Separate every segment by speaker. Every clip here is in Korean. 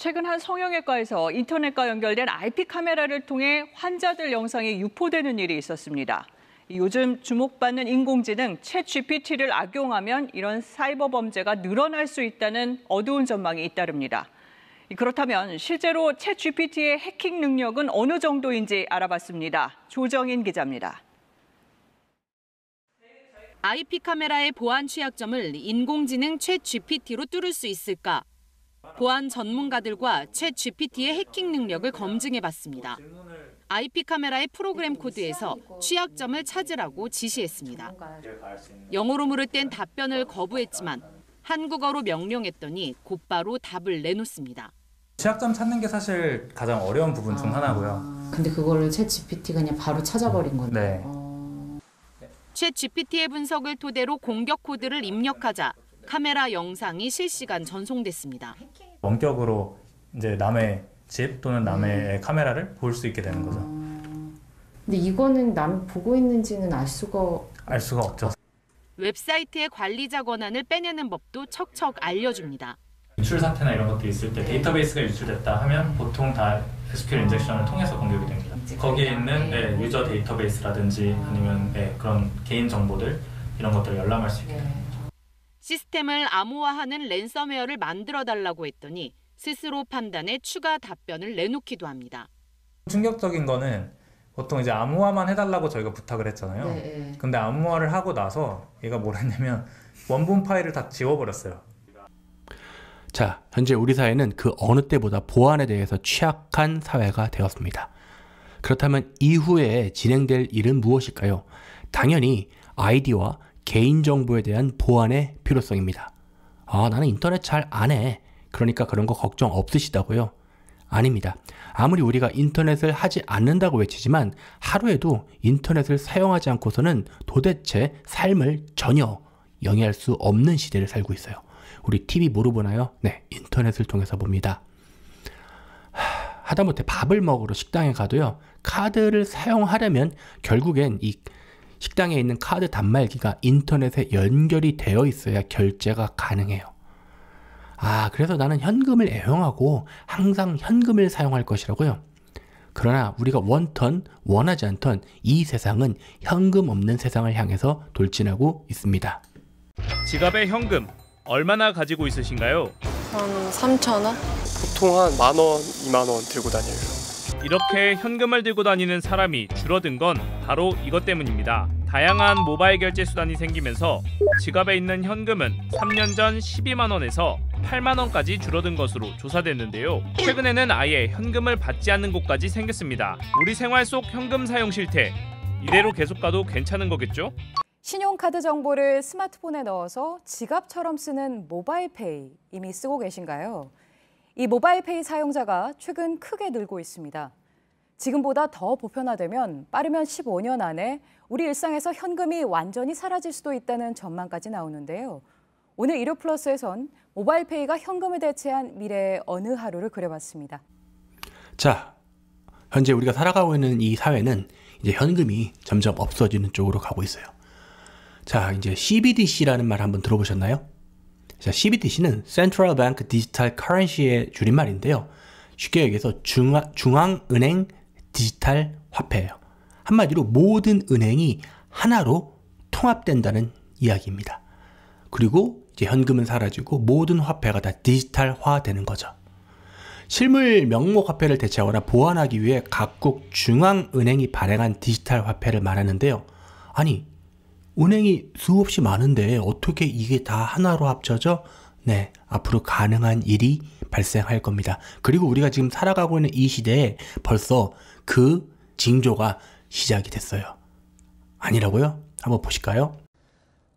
Speaker 1: 최근 한 성형외과에서 인터넷과 연결된 IP 카메라를 통해 환자들 영상이 유포되는 일이 있었습니다. 요즘 주목받는 인공지능 챗GPT를 악용하면 이런 사이버 범죄가 늘어날 수 있다는 어두운 전망이 잇따릅니다. 그렇다면 실제로 챗GPT의 해킹 능력은 어느 정도인지 알아봤습니다. 조정인 기자입니다.
Speaker 2: IP 카메라의 보안 취약점을 인공지능 챗GPT로 뚫을 수 있을까? 보안 전문가들과 챗GPT의 해킹 능력을 검증해봤습니다. IP 카메라의 프로그램 코드에서 취약점을 찾으라고 지시했습니다. 영어로 물을 땐 답변을 거부했지만 한국어로 명령했더니 곧바로 답을 내놓습니다.
Speaker 3: 취약점 찾는 게 사실 가장 어려운 부분 중 하나고요.
Speaker 4: 근데 그거를 챗GPT가 그냥 바로 찾아버린 건데.
Speaker 3: 네.
Speaker 2: 챗GPT의 분석을 토대로 공격 코드를 입력하자 카메라 영상이 실시간 전송됐습니다.
Speaker 3: 원격으로 이제 남의 집 또는 남의 카메라를 볼 수 있게 되는 거죠.
Speaker 4: 근데 이거는 남이 보고 있는지는 알 수가
Speaker 3: 없죠.
Speaker 2: 웹사이트의 관리자 권한을 빼내는 법도 척척 알려줍니다.
Speaker 3: 유출 사태나 이런 것들이 있을 때 데이터베이스가 유출됐다 하면 보통 다 SQL 인젝션을 통해서 공격이 됩니다. 거기에 있는 유저 데이터베이스라든지 아니면 그런 개인 정보들 이런 것들을 열람할 수 있게 됩니다.
Speaker 2: 시스템을 암호화하는 랜섬웨어를 만들어달라고 했더니 스스로 판단해 추가 답변을 내놓기도 합니다.
Speaker 3: 충격적인 거는 보통 이제 암호화만 해달라고 저희가 부탁을 했잖아요.
Speaker 4: 네.
Speaker 3: 근데 암호화를 하고 나서 얘가 뭘 했냐면 원본 파일을 다 지워버렸어요.
Speaker 5: 자, 현재 우리 사회는 그 어느 때보다 보안에 대해서 취약한 사회가 되었습니다. 그렇다면 이후에 진행될 일은 무엇일까요? 당연히 아이디와 개인정보에 대한 보안의 필요성입니다. 나는 인터넷 잘 안 해. 그러니까 그런 거 걱정 없으시다고요? 아닙니다. 아무리 우리가 인터넷을 하지 않는다고 외치지만 하루에도 인터넷을 사용하지 않고서는 도대체 삶을 전혀 영위할 수 없는 시대를 살고 있어요. 우리 TV 뭐로 보나요? 네, 인터넷을 통해서 봅니다. 하다못해 밥을 먹으러 식당에 가도요. 카드를 사용하려면 결국엔 이 식당에 있는 카드 단말기가 인터넷에 연결이 되어 있어야 결제가 가능해요. 그래서 나는 현금을 애용하고 항상 현금을 사용할 것이라고요. 그러나 우리가 원턴, 원하지 않던 이 세상은 현금 없는 세상을 향해서 돌진하고 있습니다.
Speaker 6: 지갑에 현금 얼마나 가지고 있으신가요?
Speaker 7: 한 3,000원?
Speaker 8: 보통 한 10,000원, 20,000원 들고 다녀요.
Speaker 6: 이렇게 현금을 들고 다니는 사람이 줄어든 건 바로 이것 때문입니다. 다양한 모바일 결제 수단이 생기면서 지갑에 있는 현금은 3년 전 12만 원에서 8만 원까지 줄어든 것으로 조사됐는데요. 최근에는 아예 현금을 받지 않는 곳까지 생겼습니다. 우리 생활 속 현금 사용 실태, 이대로 계속 가도 괜찮은 거겠죠?
Speaker 9: 신용카드 정보를 스마트폰에 넣어서 지갑처럼 쓰는 모바일페이 이미 쓰고 계신가요? 이 모바일페이 사용자가 최근 크게 늘고 있습니다. 지금보다 더 보편화되면 빠르면 15년 안에 우리 일상에서 현금이 완전히 사라질 수도 있다는 전망까지 나오는데요. 오늘 일요플러스에선 모바일페이가 현금을 대체한 미래의 어느 하루를 그려봤습니다.
Speaker 5: 자, 현재 우리가 살아가고 있는 이 사회는 이제 현금이 점점 없어지는 쪽으로 가고 있어요. 자, 이제 CBDC라는 말 한번 들어보셨나요? 자, CBDC는 Central Bank Digital Currency의 줄임말인데요. 쉽게 얘기해서 중앙은행 디지털 화폐예요. 한마디로 모든 은행이 하나로 통합된다는 이야기입니다. 그리고 이제 현금은 사라지고 모든 화폐가 다 디지털화되는 거죠. 실물 명목 화폐를 대체하거나 보완하기 위해 각국 중앙은행이 발행한 디지털 화폐를 말하는데요. 아니, 은행이 수없이 많은데 어떻게 이게 다 하나로 합쳐져? 네, 앞으로 가능한 일이 발생할 겁니다. 그리고 우리가 지금 살아가고 있는 이 시대에 벌써 그 징조가 시작이 됐어요. 아니라고요? 한번 보실까요?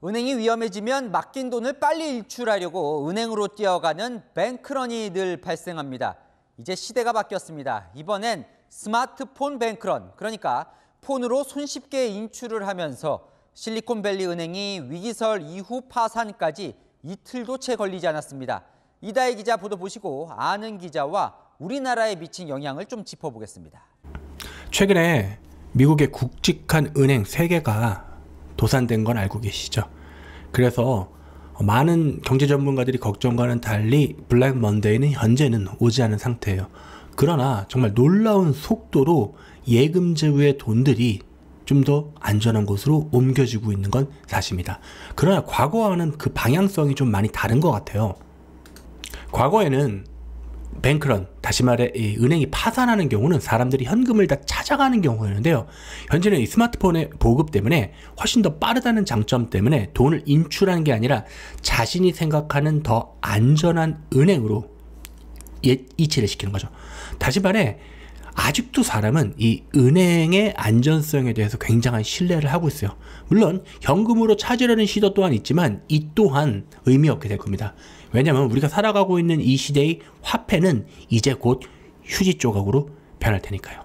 Speaker 10: 은행이 위험해지면 맡긴 돈을 빨리 일출하려고 은행으로 뛰어가는 뱅크런이 늘 발생합니다. 이제 시대가 바뀌었습니다. 이번엔 스마트폰 뱅크런, 그러니까 폰으로 손쉽게 인출을 하면서 실리콘밸리 은행이 위기설 이후 파산까지 이틀도 채 걸리지 않았습니다. 이다혜 기자 보도 보시고 아는 기자와 우리나라에 미친 영향을 좀 짚어보겠습니다.
Speaker 5: 최근에 미국의 굵직한 은행 3개가 도산된 건 알고 계시죠? 그래서 많은 경제 전문가들이 걱정과는 달리 블랙 먼데이는 현재는 오지 않은 상태예요. 그러나 정말 놀라운 속도로 예금제후의 돈들이 좀 더 안전한 곳으로 옮겨지고 있는 건 사실입니다. 그러나 과거와는 그 방향성이 좀 많이 다른 것 같아요. 과거에는 뱅크런, 다시 말해 이 은행이 파산하는 경우는 사람들이 현금을 다 찾아가는 경우였는데요. 현재는 이 스마트폰의 보급 때문에 훨씬 더 빠르다는 장점 때문에 돈을 인출하는 게 아니라 자신이 생각하는 더 안전한 은행으로 이치를 시키는 거죠. 다시 말해 아직도 사람은 이 은행의 안전성에 대해서 굉장한 신뢰를 하고 있어요. 물론 현금으로 찾으려는 시도 또한 있지만 이 또한 의미 없게 될 겁니다. 왜냐하면 우리가 살아가고 있는 이 시대의 화폐는 이제 곧 휴지 조각으로 변할 테니까요.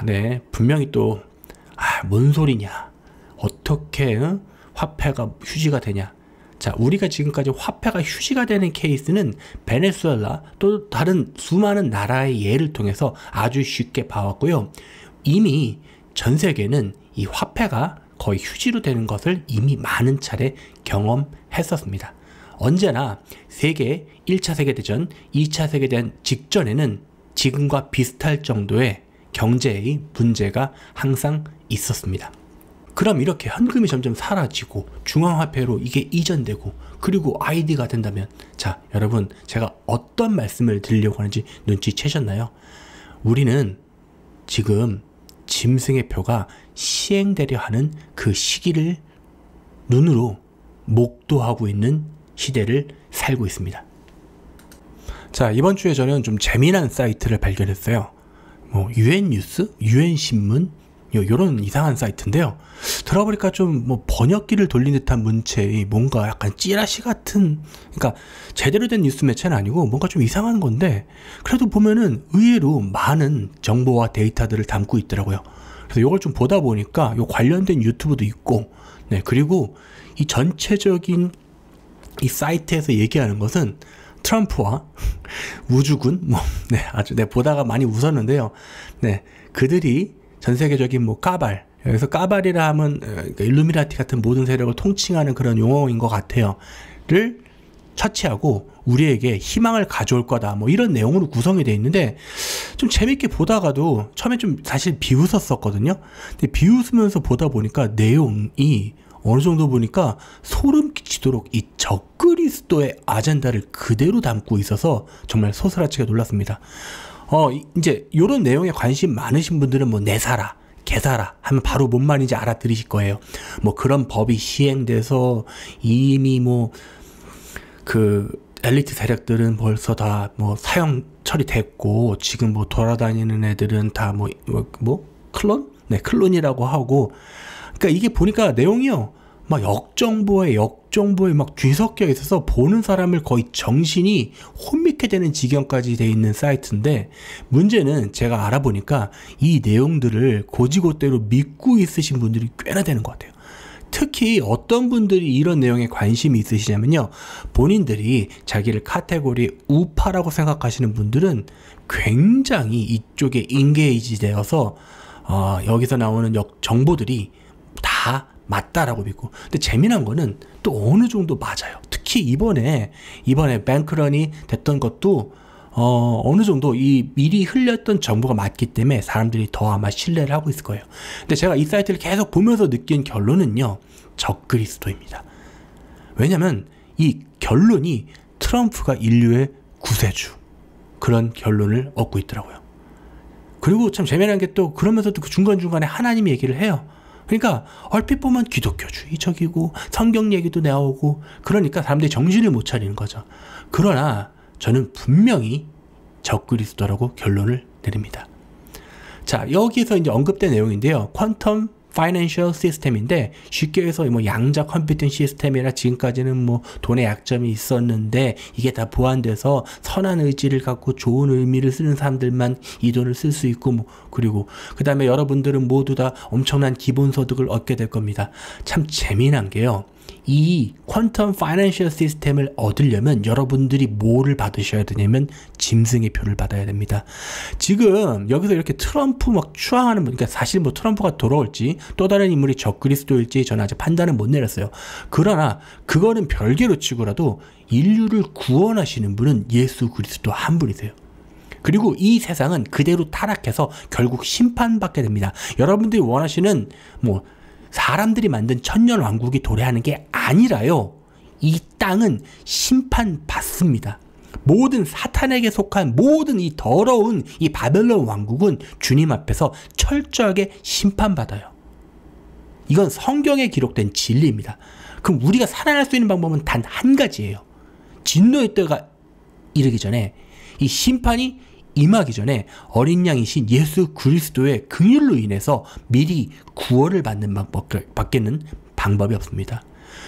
Speaker 5: 네. 분명히 또 뭔 소리냐. 어떻게 화폐가 휴지가 되냐. 자, 우리가 지금까지 화폐가 휴지가 되는 케이스는 베네수엘라 또 다른 수많은 나라의 예를 통해서 아주 쉽게 봐왔고요. 이미 전 세계는 이 화폐가 거의 휴지로 되는 것을 이미 많은 차례 경험했었습니다. 언제나 1차 세계대전, 2차 세계대전 직전에는 지금과 비슷할 정도의 경제의 문제가 항상 있었습니다. 그럼 이렇게 현금이 점점 사라지고 중앙화폐로 이게 이전되고 그리고 아이디가 된다면, 자, 여러분 제가 어떤 말씀을 드리려고 하는지 눈치채셨나요? 우리는 지금 짐승의 표가 시행되려 하는 그 시기를 눈으로 목도하고 있는 시대를 살고 있습니다. 자, 이번 주에 저는 좀 재미난 사이트를 발견했어요. UN 뉴스, UN 신문, 요런 이상한 사이트인데요. 들어보니까 좀 번역기를 돌린 듯한 문체의 뭔가 약간 찌라시 같은, 그러니까 제대로 된 뉴스 매체는 아니고 뭔가 좀 이상한 건데 그래도 보면은 의외로 많은 정보와 데이터들을 담고 있더라고요. 그래서 이걸 좀 보다 보니까 요 관련된 유튜브도 있고, 네, 그리고 이 전체적인 이 사이트에서 얘기하는 것은 트럼프와 우주군, 아주 보다가 많이 웃었는데요. 네, 그들이 전 세계적인 까발, 여기서 까발이라 하면 일루미나티 같은 모든 세력을 통칭하는 그런 용어인 것 같아요. 를 처치하고 우리에게 희망을 가져올 거다. 이런 내용으로 구성이 되어 있는데 좀 재밌게 보다가도 처음에 좀 사실 비웃었었거든요. 근데 비웃으면서 보다 보니까 내용이 어느 정도 보니까 소름 끼치도록 이 적그리스도의 아젠다를 그대로 담고 있어서 정말 소스라치게 놀랐습니다. 이제 요런 내용에 관심 많으신 분들은 내사라, 개사라 하면 바로 뭔 말인지 알아들으실 거예요. 그런 법이 시행돼서 이미 그 엘리트 세력들은 벌써 다 사형 처리됐고 지금 돌아다니는 애들은 다 클론? 네, 클론이라고 하고. 그러니까 이게 보니까 내용이요. 역정보에 막 뒤섞여 있어서 보는 사람을 거의 정신이 혼미케 되는 지경까지 돼 있는 사이트인데, 문제는 제가 알아보니까 이 내용들을 고지고대로 믿고 있으신 분들이 꽤나 되는 것 같아요. 특히 어떤 분들이 이런 내용에 관심이 있으시냐면요, 본인들이 자기를 카테고리 우파라고 생각하시는 분들은 굉장히 이쪽에 인게이지 되어서 여기서 나오는 정보들이 다 맞다라고 믿고. 근데 재미난 거는 또 어느 정도 맞아요. 특히 이번에 뱅크런이 됐던 것도 어느 정도 이 미리 흘렸던 정보가 맞기 때문에 사람들이 더 아마 신뢰를 하고 있을 거예요. 근데 제가 이 사이트를 계속 보면서 느낀 결론은요, 적그리스도입니다. 왜냐면 이 결론이 트럼프가 인류의 구세주, 그런 결론을 얻고 있더라고요. 그리고 참 재미난 게 또 그러면서도 그 중간중간에 하나님 얘기를 해요. 그러니까 얼핏 보면 기독교주의적이고 성경 얘기도 나오고, 그러니까 사람들이 정신을 못 차리는 거죠. 그러나 저는 분명히 적그리스도라고 결론을 내립니다. 자, 여기서 이제 언급된 내용인데요. 퀀텀 파이낸셜 시스템인데, 쉽게 해서 양자 컴퓨팅 시스템이라 지금까지는 돈의 약점이 있었는데 이게 다 보완돼서 선한 의지를 갖고 좋은 의미를 쓰는 사람들만 이 돈을 쓸 수 있고, 그리고 그 다음에 여러분들은 모두 다 엄청난 기본소득을 얻게 될 겁니다. 참 재미난 게요, 이 퀀텀 파이낸셜 시스템을 얻으려면 여러분들이 뭐를 받으셔야 되냐면 짐승의 표를 받아야 됩니다. 지금 여기서 이렇게 트럼프 막 추앙하는 분, 그러니까 사실 뭐 트럼프가 돌아올지 또 다른 인물이 적그리스도일지 저는 아직 판단은 못 내렸어요. 그러나 그거는 별개로 치고라도 인류를 구원하시는 분은 예수 그리스도 한 분이세요. 그리고 이 세상은 그대로 타락해서 결국 심판받게 됩니다. 여러분들이 원하시는 뭐 사람들이 만든 천년왕국이 도래하는 게 아니라요. 이 땅은 심판받습니다. 모든 사탄에게 속한 모든 이 더러운 이 바벨론 왕국은 주님 앞에서 철저하게 심판받아요. 이건 성경에 기록된 진리입니다. 그럼 우리가 살아날 수 있는 방법은 단 한 가지예요. 진노의 때가 이르기 전에, 이 심판이 임하기 전에 어린 양이신 예수 그리스도의 긍휼로 인해서 미리 구원을 받는 방법밖에는 방법이 없습니다.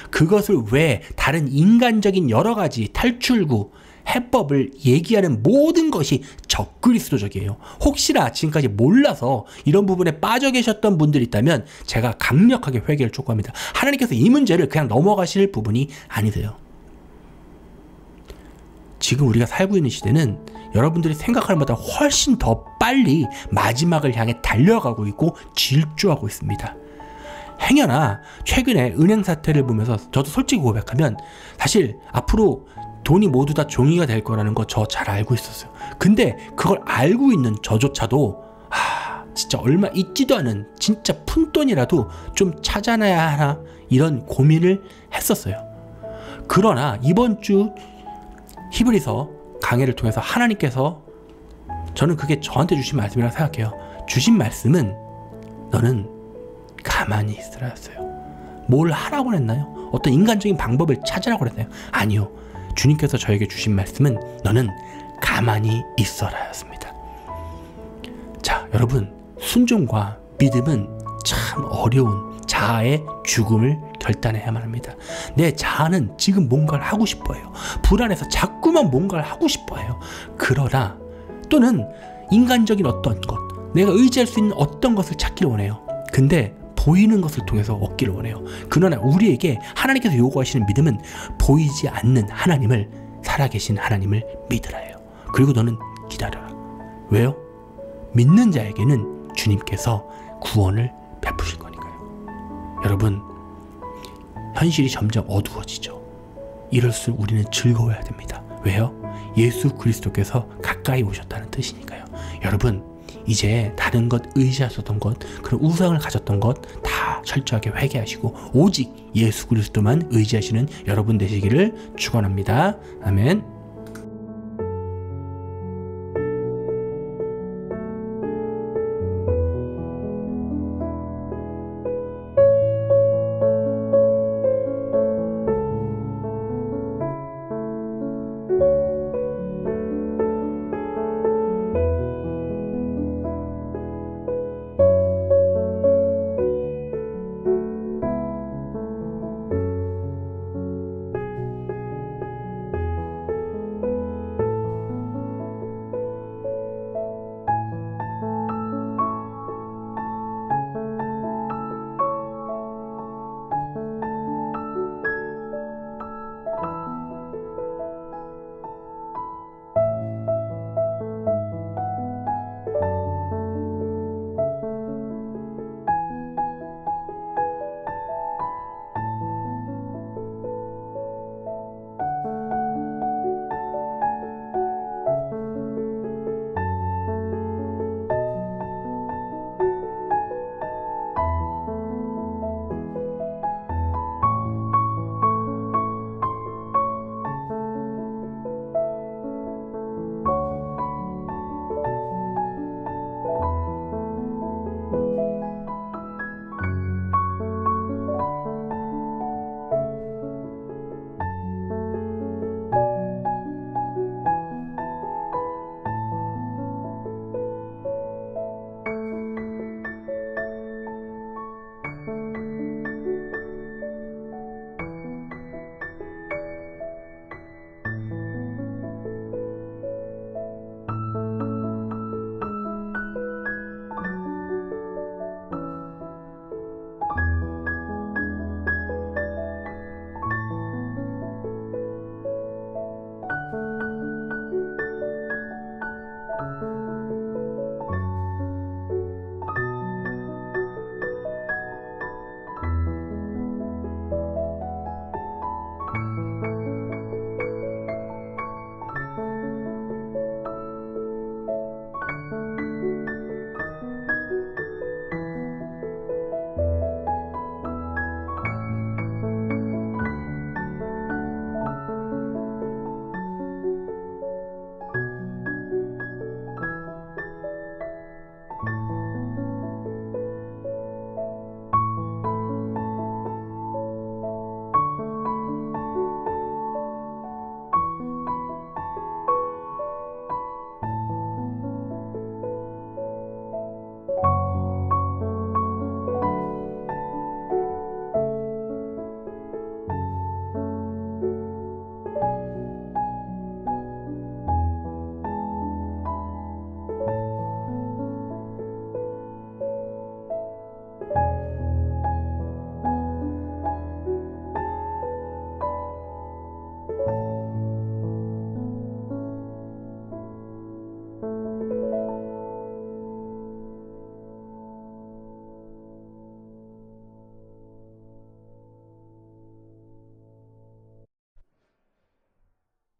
Speaker 5: 그것을 왜 다른 인간적인 여러 가지 탈출구, 해법을 얘기하는 모든 것이 적그리스도적이에요. 혹시나 지금까지 몰라서 이런 부분에 빠져 계셨던 분들이 있다면 제가 강력하게 회개를 촉구합니다. 하나님께서 이 문제를 그냥 넘어가실 부분이 아니세요. 지금 우리가 살고 있는 시대는 여러분들이 생각하는 것보다 훨씬 더 빨리 마지막을 향해 달려가고 있고 질주하고 있습니다. 행여나 최근에 은행 사태를 보면서 저도 솔직히 고백하면 사실 앞으로 돈이 모두 다 종이가 될 거라는 거 저 잘 알고 있었어요. 근데 그걸 알고 있는 저조차도 진짜 얼마 있지도 않은 진짜 푼돈이라도 좀 찾아내야 하나 이런 고민을 했었어요. 그러나 이번 주 히브리서 강해를 통해서 하나님께서, 저는 그게 저한테 주신 말씀이라고 생각해요. 주신 말씀은 너는 가만히 있으라였어요. 뭘 하라고 했나요? 어떤 인간적인 방법을 찾으라고 했나요? 아니요. 주님께서 저에게 주신 말씀은 너는 가만히 있어라였습니다. 자, 여러분, 순종과 믿음은 참 어려운 자아의 죽음을 결단해야만 합니다. 내 자아는 지금 뭔가를 하고 싶어해요. 불안해서 자꾸만 뭔가를 하고 싶어해요. 그러나 또는 인간적인 어떤 것, 내가 의지할 수 있는 어떤 것을 찾기를 원해요. 근데 보이는 것을 통해서 얻기를 원해요. 그러나 우리에게 하나님께서 요구하시는 믿음은 보이지 않는 하나님을, 살아계신 하나님을 믿으라예요. 그리고 너는 기다려라. 왜요? 믿는 자에게는 주님께서 구원을 베푸실 거니까요. 여러분, 현실이 점점 어두워지죠. 이럴수록 우리는 즐거워야 됩니다. 왜요? 예수 그리스도께서 가까이 오셨다는 뜻이니까요. 여러분, 이제 다른 것 의지하셨던 것, 그런 우상을 가졌던 것 다 철저하게 회개하시고 오직 예수 그리스도만 의지하시는 여러분 되시기를 축원합니다. 아멘.